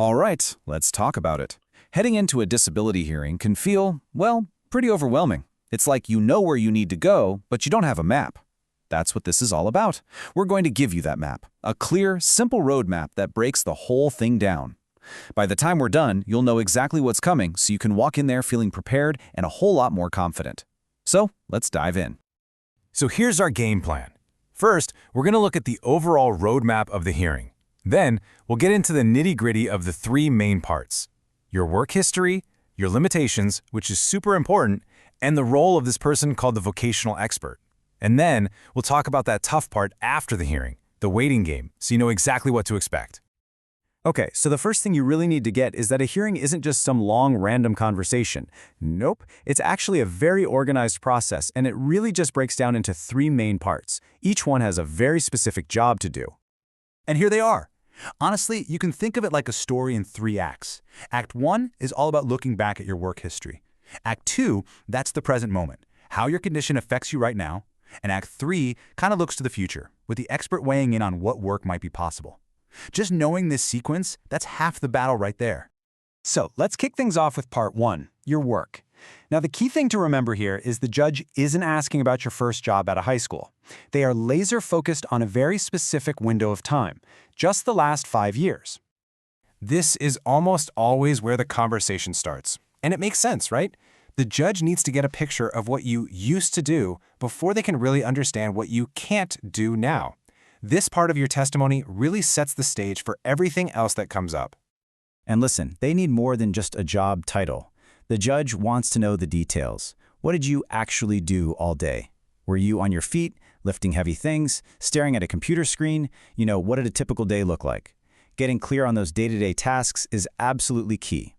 All right, let's talk about it. Heading into a disability hearing can feel, well, pretty overwhelming. It's like you know where you need to go, but you don't have a map. That's what this is all about. We're going to give you that map, a clear, simple roadmap that breaks the whole thing down. By the time we're done, you'll know exactly what's coming, so you can walk in there feeling prepared and a whole lot more confident. So, let's dive in. So here's our game plan. First, we're going to look at the overall roadmap of the hearing. Then, we'll get into the nitty-gritty of the three main parts: your work history, your limitations, which is super important, and the role of this person called the vocational expert. And then, we'll talk about that tough part after the hearing, the waiting game, so you know exactly what to expect. Okay, so the first thing you really need to get is that a hearing isn't just some long, random conversation. Nope, it's actually a very organized process, and it really just breaks down into three main parts. Each one has a very specific job to do. And here they are. Honestly, you can think of it like a story in 3 acts. Act 1 is all about looking back at your work history. Act 2, that's the present moment, how your condition affects you right now. And Act 3 kind of looks to the future, with the expert weighing in on what work might be possible. Just knowing this sequence, that's half the battle right there. So let's kick things off with part 1, your work. Now, the key thing to remember here is the judge isn't asking about your first job out of high school. They are laser-focused on a very specific window of time, just the last 5 years. This is almost always where the conversation starts. And it makes sense, right? The judge needs to get a picture of what you used to do before they can really understand what you can't do now. This part of your testimony really sets the stage for everything else that comes up. And listen, they need more than just a job title. The judge wants to know the details. What did you actually do all day? Were you on your feet, lifting heavy things, staring at a computer screen? What did a typical day look like? Getting clear on those day-to-day tasks is absolutely key.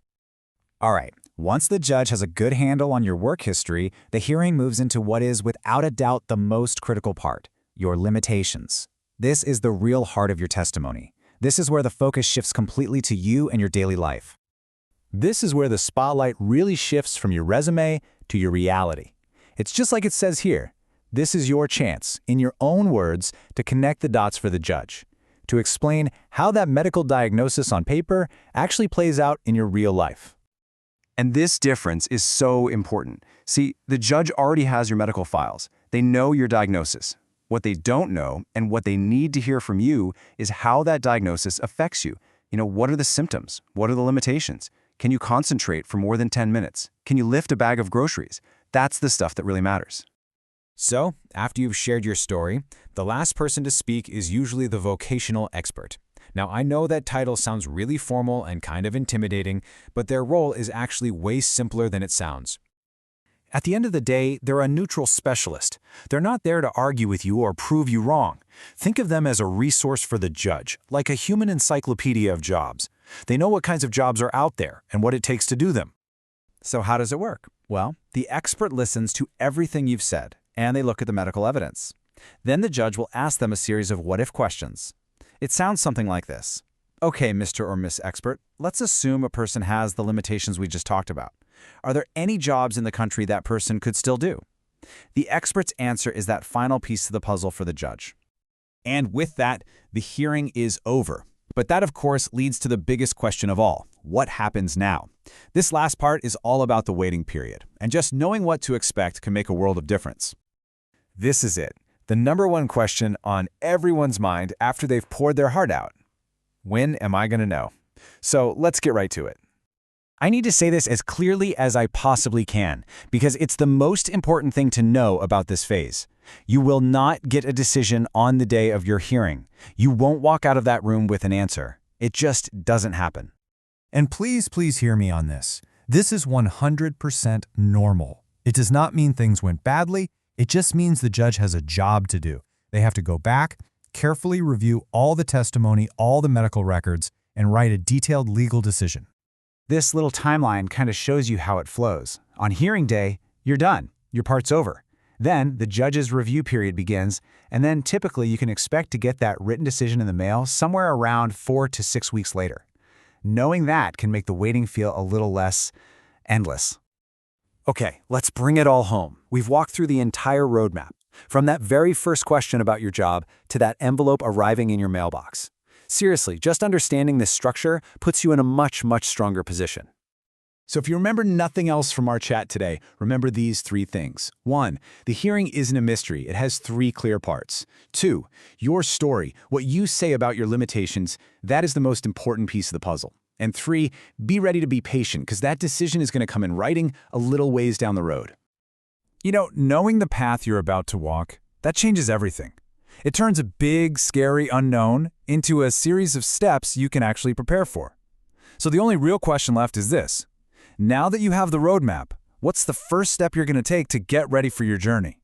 All right, once the judge has a good handle on your work history, the hearing moves into what is without a doubt the most critical part: your limitations. This is the real heart of your testimony. This is where the focus shifts completely to you and your daily life. This is where the spotlight really shifts from your resume to your reality. It's just like it says here. This is your chance, in your own words, to connect the dots for the judge, to explain how that medical diagnosis on paper actually plays out in your real life. And this difference is so important. See, the judge already has your medical files. They know your diagnosis. What they don't know, and what they need to hear from you, is how that diagnosis affects you. What are the symptoms? What are the limitations? Can you concentrate for more than 10 minutes? Can you lift a bag of groceries? That's the stuff that really matters. So, after you've shared your story, the last person to speak is usually the vocational expert. Now, I know that title sounds really formal and kind of intimidating, but their role is actually way simpler than it sounds. At the end of the day, they're a neutral specialist. They're not there to argue with you or prove you wrong. Think of them as a resource for the judge, like a human encyclopedia of jobs. They know what kinds of jobs are out there and what it takes to do them. So how does it work? Well, the expert listens to everything you've said, and they look at the medical evidence. Then the judge will ask them a series of what-if questions. It sounds something like this. Okay, Mr. or Miss Expert, let's assume a person has the limitations we just talked about. Are there any jobs in the country that person could still do? The expert's answer is that final piece of the puzzle for the judge. And with that, the hearing is over. But that, of course, leads to the biggest question of all. What happens now? This last part is all about the waiting period, and just knowing what to expect can make a world of difference. This is it, the #1 question on everyone's mind after they've poured their heart out. When am I going to know? So let's get right to it. I need to say this as clearly as I possibly can, because it's the most important thing to know about this phase. You will not get a decision on the day of your hearing. You won't walk out of that room with an answer. It just doesn't happen. And please hear me on this. This is 100% normal. It does not mean things went badly. It just means the judge has a job to do. They have to go back, carefully review all the testimony, all the medical records, and write a detailed legal decision. This little timeline kind of shows you how it flows. On hearing day, you're done. Your part's over. Then the judge's review period begins, and then typically you can expect to get that written decision in the mail somewhere around 4 to 6 weeks later. Knowing that can make the waiting feel a little less endless. Okay, let's bring it all home. We've walked through the entire roadmap, from that very first question about your job to that envelope arriving in your mailbox. Seriously, just understanding this structure puts you in a much, much stronger position. So if you remember nothing else from our chat today, remember these 3 things. 1, the hearing isn't a mystery. It has 3 clear parts. 2, your story, what you say about your limitations, that is the most important piece of the puzzle. And 3, be ready to be patient, because that decision is going to come in writing a little ways down the road. You know, knowing the path you're about to walk, that changes everything. It turns a big, scary unknown into a series of steps you can actually prepare for. So the only real question left is this. Now that you have the roadmap, what's the first step you're going to take to get ready for your journey?